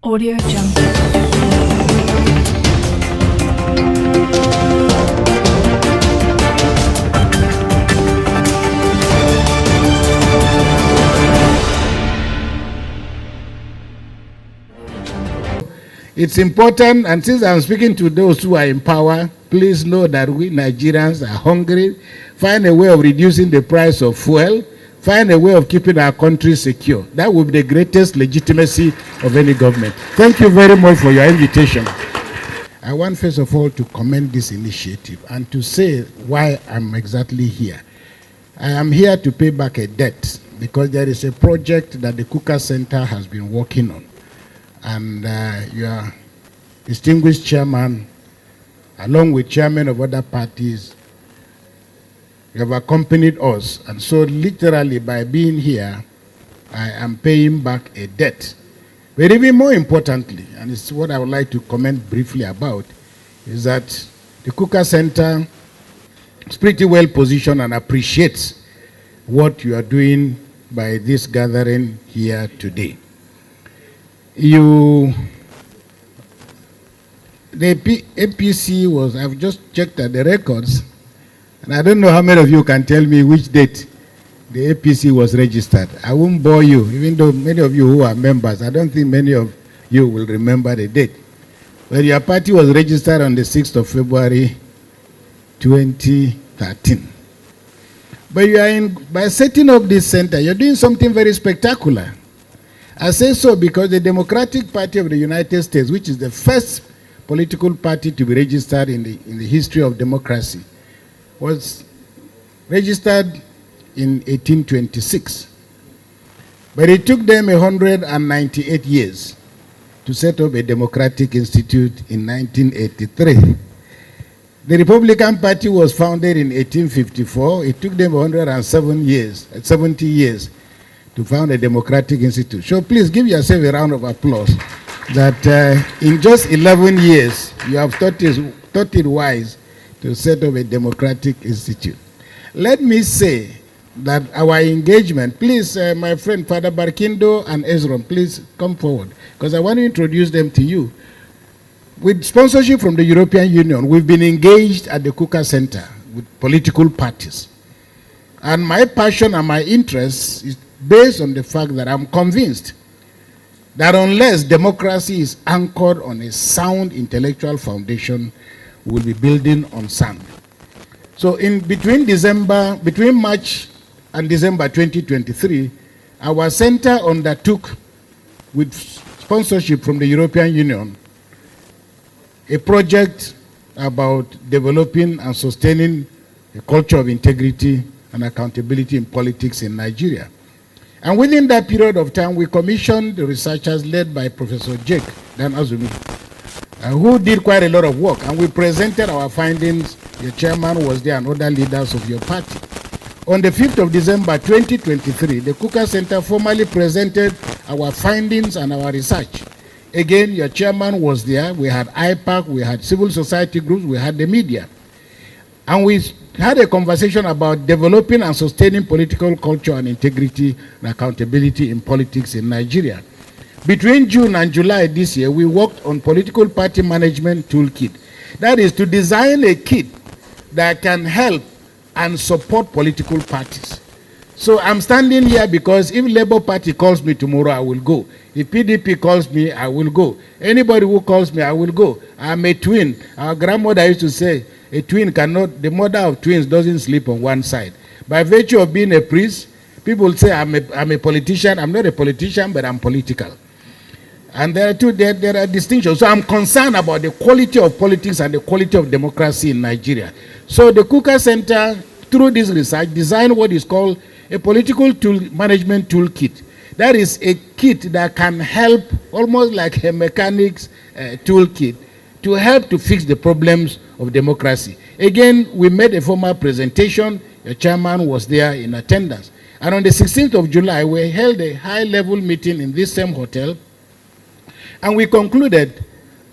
Audio Jungle. It's important, and since I'm speaking to those who are in power, please know that we Nigerians are hungry. Find a way of reducing the price of fuel. Find a way of keeping our country secure. That will be the greatest legitimacy of any government. Thank you very much for your invitation. I want first of all to commend this initiative and to say why I'm exactly here. I am here to pay back a debt because there is a project that the Kukah Center has been working on. And your distinguished chairman, along with chairmen of other parties, you have accompanied us. And so literally by being here, I am paying back a debt. But even more importantly, and it's what I would like to comment briefly about, is that the Kukah Center is pretty well positioned and appreciates what you are doing by this gathering here today. The APC was, I've just checked at the records, and I don't know how many of you can tell me which date the APC was registered. I won't bore you, even though many of you who are members, I don't think many of you will remember the date. But your party was registered on the 6th of February, 2013. But you are by setting up this center, you're doing something very spectacular. I say so because the Democratic Party of the United States, which is the first political party to be registered in the history of democracy, was registered in 1826. But it took them 198 years to set up a democratic institute in 1983. The Republican Party was founded in 1854. It took them 70 years to found a democratic institute. So please give yourself a round of applause that in just 11 years, you have thought it wise to set up a democratic institute. Let me say that our engagement, please, my friend Father Barkindo and Ezron, please come forward, because I want to introduce them to you. With sponsorship from the European Union, we've been engaged at the Kukah Center with political parties. And my passion and my interest is based on the fact that I'm convinced that unless democracy is anchored on a sound intellectual foundation, we'll be building on sand. So between March and December 2023, our center undertook, with sponsorship from the European Union, a project about developing and sustaining a culture of integrity and accountability in politics in Nigeria. And within that period of time, we commissioned the researchers led by Professor Jake Dan Azumi, who did quite a lot of work. And we presented our findings. Your chairman was there and other leaders of your party. On the 5th of December 2023, the Kukah Center formally presented our findings and our research. Again, your chairman was there. We had IPAC, we had civil society groups, we had the media. And we had a conversation about developing and sustaining political culture and integrity and accountability in politics in Nigeria. Between June and July this year, we worked on political party management toolkit. That is to design a kit that can help and support political parties. So I'm standing here because if Labour Party calls me tomorrow, I will go. If PDP calls me, I will go. Anybody who calls me, I will go. I'm a twin. Our grandmother used to say, a twin cannot, the mother of twins doesn't sleep on one side. By virtue of being a priest, people say I'm a politician. I'm not a politician, but I'm political. And there are distinctions. So I'm concerned about the quality of politics and the quality of democracy in Nigeria. So the Kukah Center, through this research, designed what is called a political management toolkit. That is a kit that can help, almost like a mechanics toolkit, to help to fix the problems of democracy. Again, we made a formal presentation. Your chairman was there in attendance. And on the 16th of July, we held a high-level meeting in this same hotel, and we concluded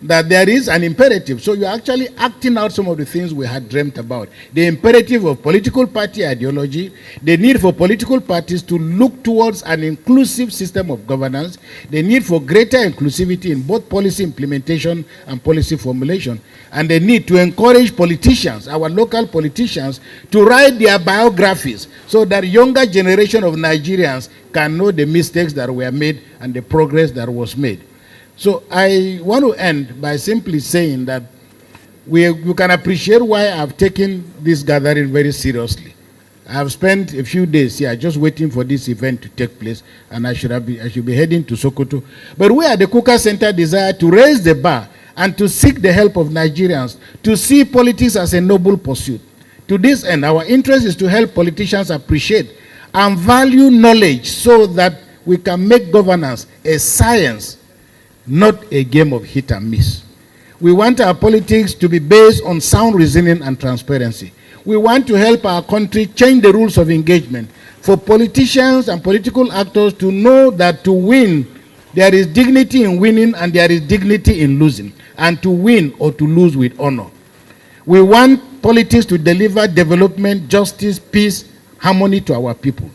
that there is an imperative. So you're actually acting out some of the things we had dreamt about. The imperative of political party ideology, the need for political parties to look towards an inclusive system of governance, the need for greater inclusivity in both policy implementation and policy formulation, and the need to encourage politicians, our local politicians, to write their biographies so that younger generation of Nigerians can know the mistakes that were made and the progress that was made. So I want to end by simply saying that you can appreciate why I've taken this gathering very seriously. I've spent a few days here just waiting for this event to take place, and I should be heading to Sokoto. But we at the Kukah Center desire to raise the bar and to seek the help of Nigerians, to see politics as a noble pursuit. To this end, our interest is to help politicians appreciate and value knowledge so that we can make governance a science, not a game of hit and miss. We want our politics to be based on sound reasoning and transparency. We want to help our country change the rules of engagement for politicians and political actors to know that to win, there is dignity in winning and there is dignity in losing, and to win or to lose with honor. We want politics to deliver development, justice, peace, harmony to our people.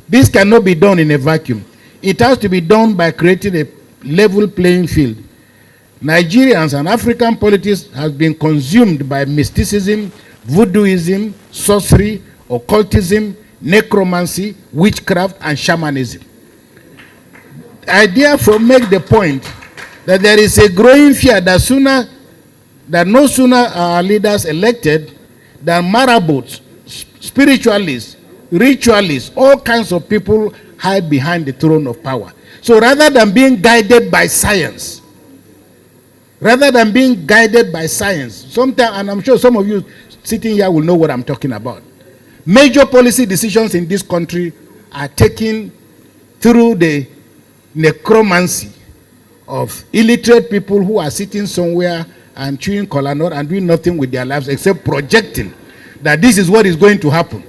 This cannot be done in a vacuum. It has to be done by creating a level playing field. Nigerians and African politics has been consumed by mysticism, voodooism, sorcery, occultism, necromancy, witchcraft, and shamanism. I therefore make the point that there is a growing fear that no sooner are our leaders elected than marabouts, spiritualists, ritualists, all kinds of people hide behind the throne of power. So rather than being guided by science, sometimes, and I'm sure some of you sitting here will know what I'm talking about, major policy decisions in this country are taken through the necromancy of illiterate people who are sitting somewhere and chewing kola nut and doing nothing with their lives except projecting that this is what is going to happen.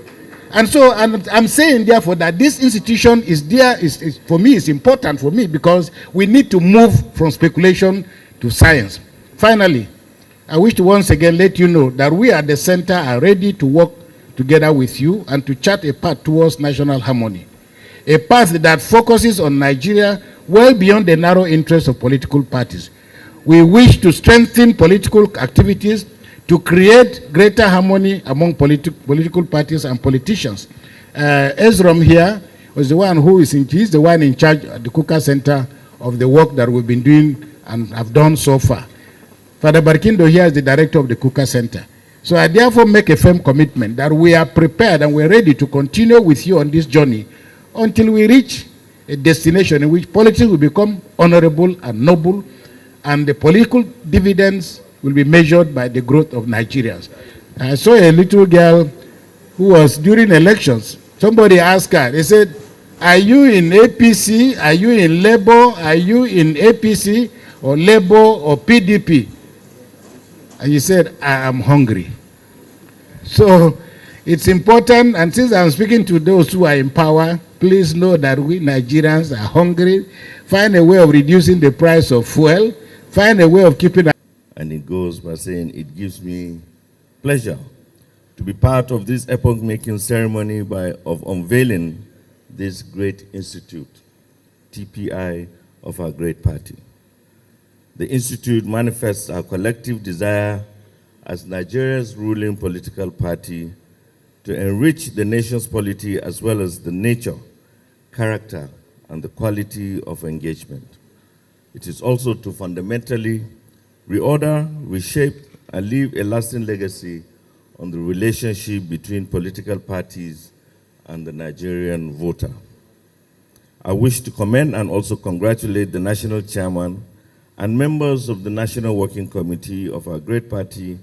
And so I'm saying, therefore, that this institution is there, for me, is important for me, because we need to move from speculation to science. Finally, I wish to once again let you know that we at the center are ready to work together with you and to chart a path towards national harmony, a path that focuses on Nigeria well beyond the narrow interests of political parties. We wish to strengthen political activities to create greater harmony among political parties and politicians. Ezrom here was the one he's the one in charge at the Kukah Center of the work that we've been doing and have done so far. Father Barkindo here is the director of the Kukah Center. So I therefore make a firm commitment that we are prepared and we're ready to continue with you on this journey until we reach a destination in which politics will become honorable and noble, and the political dividends will be measured by the growth of Nigerians. I saw a little girl who was during elections. Somebody asked her, they said, are you in APC? Are you in Labour? Are you in APC or Labour or PDP? And he said, I am hungry. So it's important, and since I'm speaking to those who are in power, please know that we Nigerians are hungry. Find a way of reducing the price of fuel. Find a way of keeping. And it goes by saying, it gives me pleasure to be part of this epoch-making ceremony of unveiling this great institute, TPI, of our great party. The institute manifests our collective desire as Nigeria's ruling political party to enrich the nation's polity as well as the nature, character, and the quality of engagement. It is also to fundamentally reorder, reshape, and leave a lasting legacy on the relationship between political parties and the Nigerian voter. I wish to commend and also congratulate the national chairman and members of the National Working Committee of our great party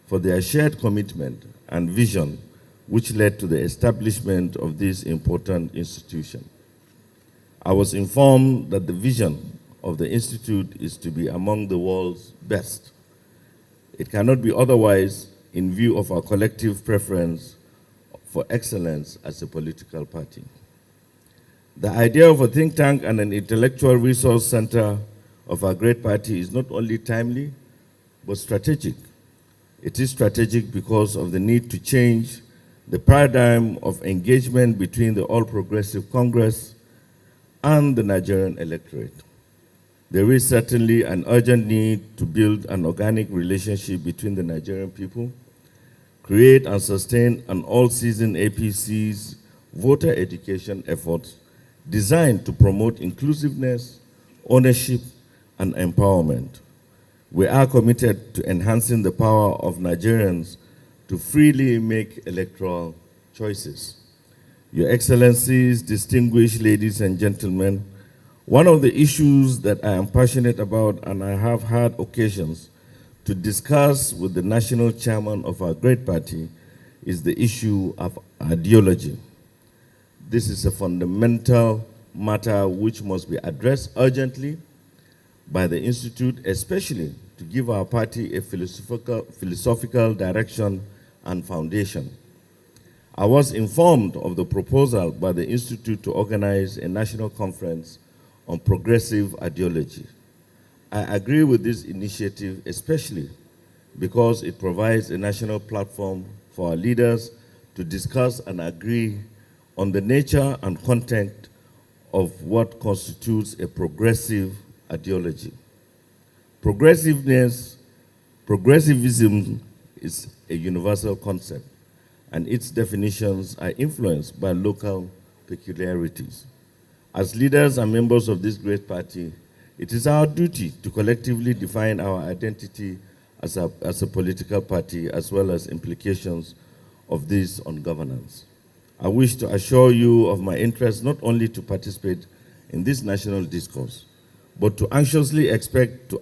for their shared commitment and vision, which led to the establishment of this important institution. I was informed that the vision of the Institute is to be among the world's best. It cannot be otherwise in view of our collective preference for excellence as a political party. The idea of a think tank and an intellectual resource center of our great party is not only timely, but strategic. It is strategic because of the need to change the paradigm of engagement between the All Progressive Congress and the Nigerian electorate. There is certainly an urgent need to build an organic relationship between the Nigerian people, create and sustain an all-season APC's voter education efforts designed to promote inclusiveness, ownership, and empowerment. We are committed to enhancing the power of Nigerians to freely make electoral choices. Your Excellencies, distinguished ladies and gentlemen, one of the issues that I am passionate about and I have had occasions to discuss with the national chairman of our great party is the issue of ideology. This is a fundamental matter which must be addressed urgently by the Institute, especially to give our party a philosophical direction and foundation. I was informed of the proposal by the Institute to organize a national conference on progressive ideology. I agree with this initiative, especially because it provides a national platform for our leaders to discuss and agree on the nature and content of what constitutes a progressive ideology. Progressivism is a universal concept, and its definitions are influenced by local peculiarities. As leaders and members of this great party, it is our duty to collectively define our identity as a political party, as well as implications of this on governance. I wish to assure you of my interest not only to participate in this national discourse, but to anxiously expect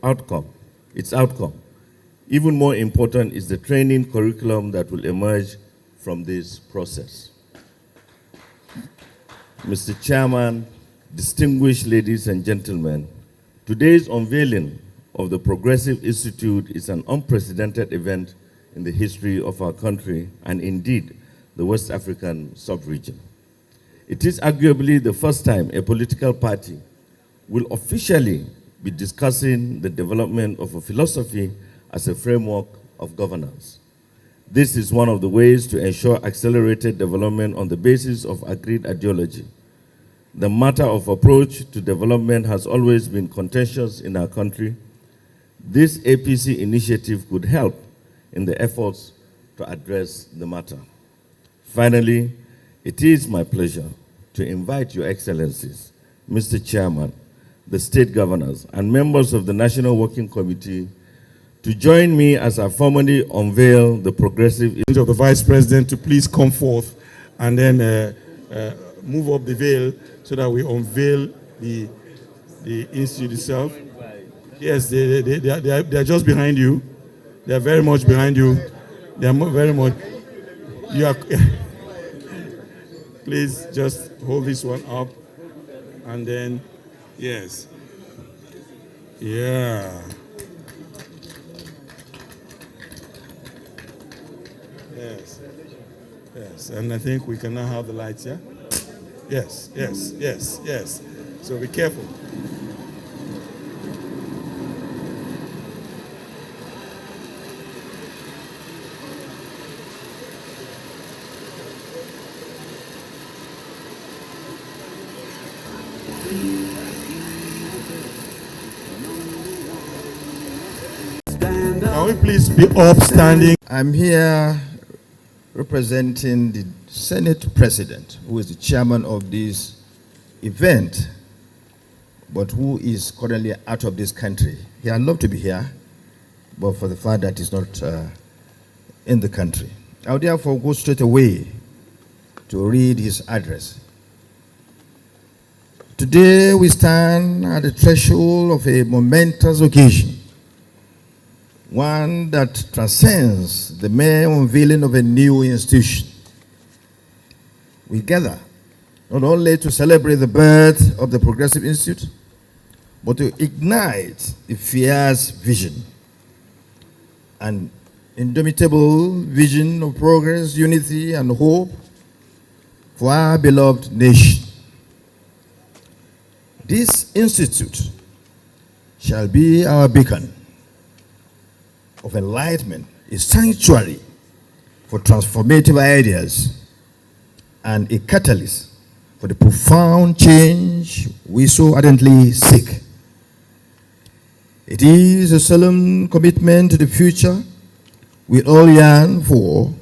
its outcome. Even more important is the training curriculum that will emerge from this process. Mr. Chairman, distinguished ladies and gentlemen, today's unveiling of the Progressive Institute is an unprecedented event in the history of our country and indeed the West African sub-region. It is arguably the first time a political party will officially be discussing the development of a philosophy as a framework of governance. This is one of the ways to ensure accelerated development on the basis of agreed ideology. The matter of approach to development has always been contentious in our country. This APC initiative could help in the efforts to address the matter. Finally, it is my pleasure to invite Your Excellencies, Mr. Chairman, the state governors, and members of the National Working Committee to join me as I formally unveil the progressive of the Vice President to please come forth and then move up the veil so that we unveil the institute itself. Yes, they are just behind you. They are very much behind you. They are very much. You are. Please just hold this one up, and then, yes, yeah. Yes, yes, and I think we can now have the lights, yeah? Yes, yes, yes, yes. So be careful. Can we please be upstanding? I'm here representing the Senate President, who is the chairman of this event, but who is currently out of this country. He would love to be here, but for the fact that he's not in the country. I will therefore go straight away to read his address. Today we stand at the threshold of a momentous occasion, one that transcends the mere unveiling of a new institution. We gather not only to celebrate the birth of the Progressive Institute, but to ignite the fierce vision and indomitable vision of progress, unity, and hope for our beloved nation. This institute shall be our beacon, of enlightenment, a sanctuary for transformative ideas, and a catalyst for the profound change we so ardently seek. It is a solemn commitment to the future we all yearn for,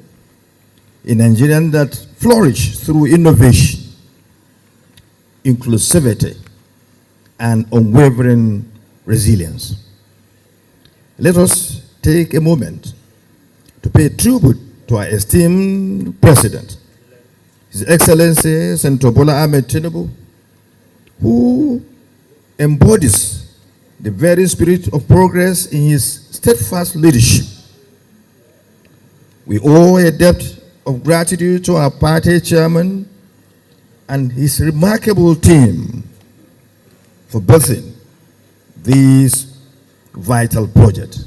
a Nigeria that flourishes through innovation, inclusivity, and unwavering resilience. Let us take a moment to pay tribute to our esteemed President, His Excellency Senator Bola Ahmed Tinubu, who embodies the very spirit of progress in his steadfast leadership. We owe a debt of gratitude to our party chairman and his remarkable team for birthing this vital project,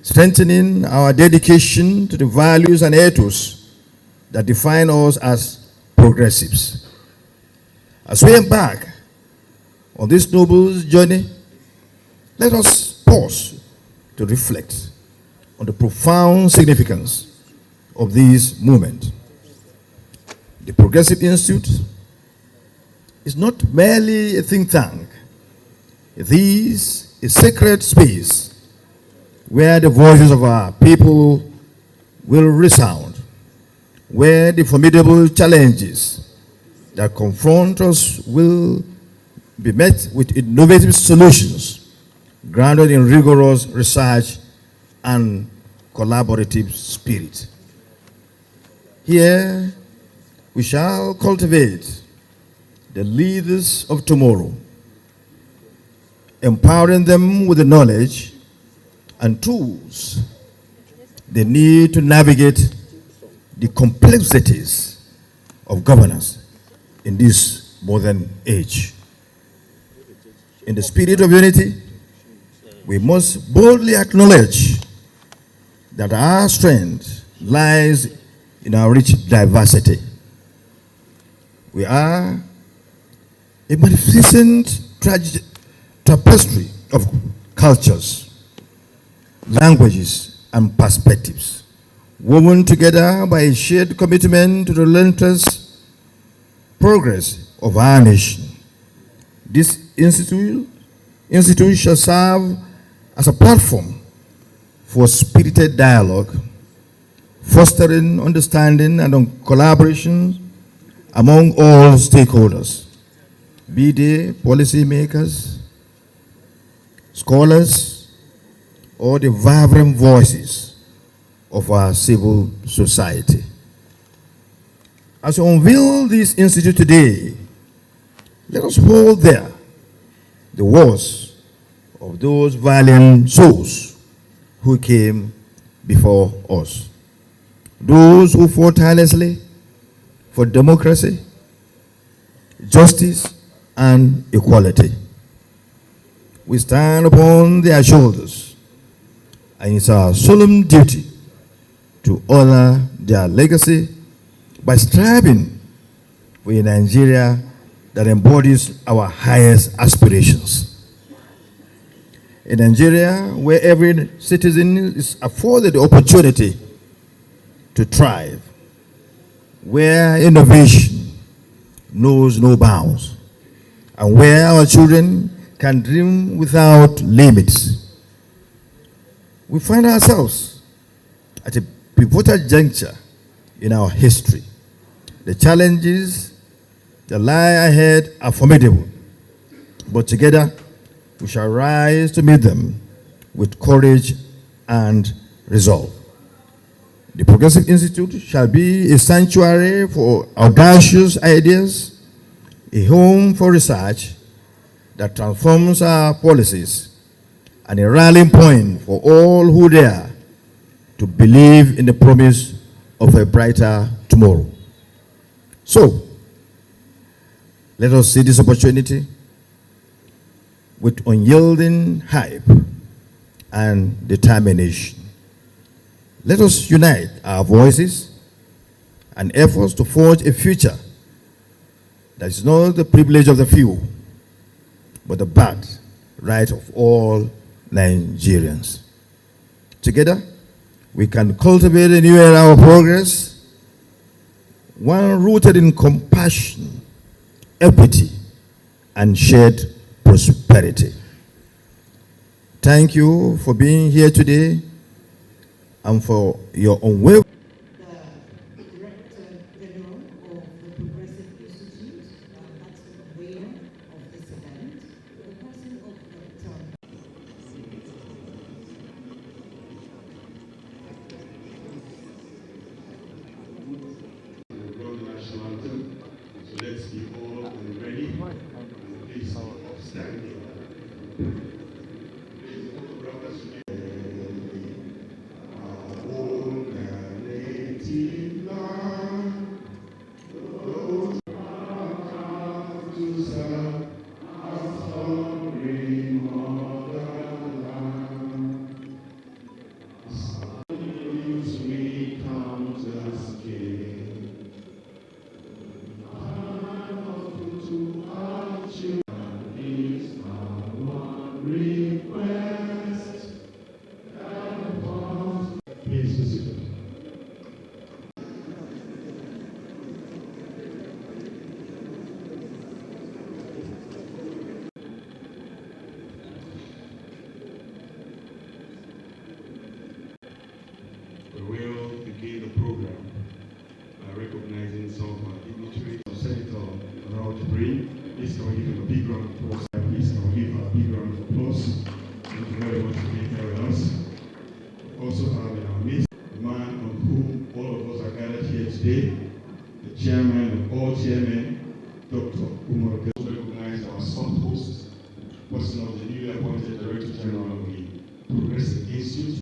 strengthening our dedication to the values and ethos that define us as progressives. As we embark on this noble journey, let us pause to reflect on the profound significance of this movement. The Progressive Institute is not merely a think tank. It is a sacred space where the voices of our people will resound, where the formidable challenges that confront us will be met with innovative solutions grounded in rigorous research and collaborative spirit. Here, we shall cultivate the leaders of tomorrow, empowering them with the knowledge and tools they need to navigate the complexities of governance in this modern age. In the spirit of unity, we must boldly acknowledge that our strength lies in our rich diversity. We are a magnificent tapestry of cultures, languages, and perspectives, woven together by a shared commitment to the relentless progress of our nation. This institute shall serve as a platform for spirited dialogue, fostering understanding and collaboration among all stakeholders, be they policymakers, scholars, or the vibrant voices of our civil society. As we unveil this institute today, let us hold there the words of those valiant souls who came before us, those who fought tirelessly for democracy, justice, and equality. We stand upon their shoulders, and it's our solemn duty to honor their legacy by striving for a Nigeria that embodies our highest aspirations. A Nigeria where every citizen is afforded the opportunity to thrive, where innovation knows no bounds, and where our children can dream without limits. We find ourselves at a pivotal juncture in our history. The challenges that lie ahead are formidable, but together we shall rise to meet them with courage and resolve. The Progressive Institute shall be a sanctuary for audacious ideas, a home for research that transforms our policies, and a rallying point for all who dare to believe in the promise of a brighter tomorrow. So, let us see this opportunity with unyielding hype and determination. Let us unite our voices and efforts to forge a future that is not the privilege of the few, but the birthright of all Nigerians. Together, we can cultivate a new era of progress, one rooted in compassion, equity, and shared prosperity. Thank you for being here today and for your unwavering. The Director General of the Progressive Institute, that's the convener of this event, the person of the National anthem. So let's be all ready. Please stand. We will begin the program by recognizing some of our dignitaries. Senator Ronald Jibrin, please can we give him a big round of applause? Please can we give a big round of applause? Thank you very much for being here with us. We also have in our midst the man on whom all of us are gathered here today, the chairman of all chairmen, Dr. Umar. We recognize our son host, person of the newly appointed Director General of the Progressive Institute.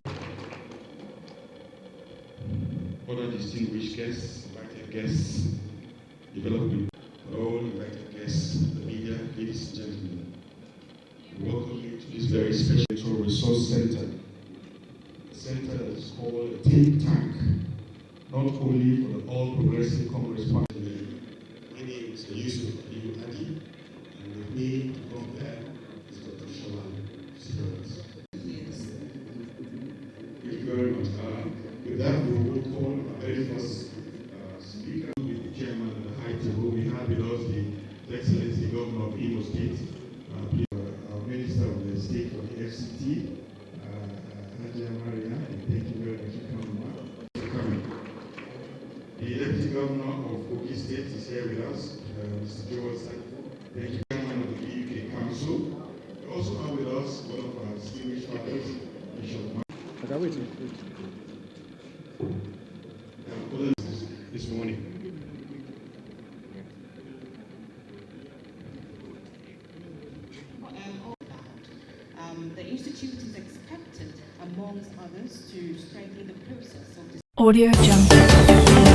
Other distinguished guests, invited guests, development, all invited guests, the media, ladies and gentlemen, we welcome you to this very special resource center, a center that is called a think tank, not only for the All Progressive Congress Party. My name is Yusuf Adi, and with me to come there is Dr. Shalan Stevens. Thank you very much. With that, we will call our very first speaker, with the chairman of the high table. We have with us the Excellency Governor of Imo State, our Minister of the State for the FCT, Haja Maria. Thank you very much for coming. The Deputy Governor of Kukah State is here with us, Mr. Joel Sanfo. Thank you, Chairman of the BUK Council. We also have with us one of our distinguished fathers, Bishop this morning. The Institute is expected, amongst others, to strengthen the process of Audio Jungle.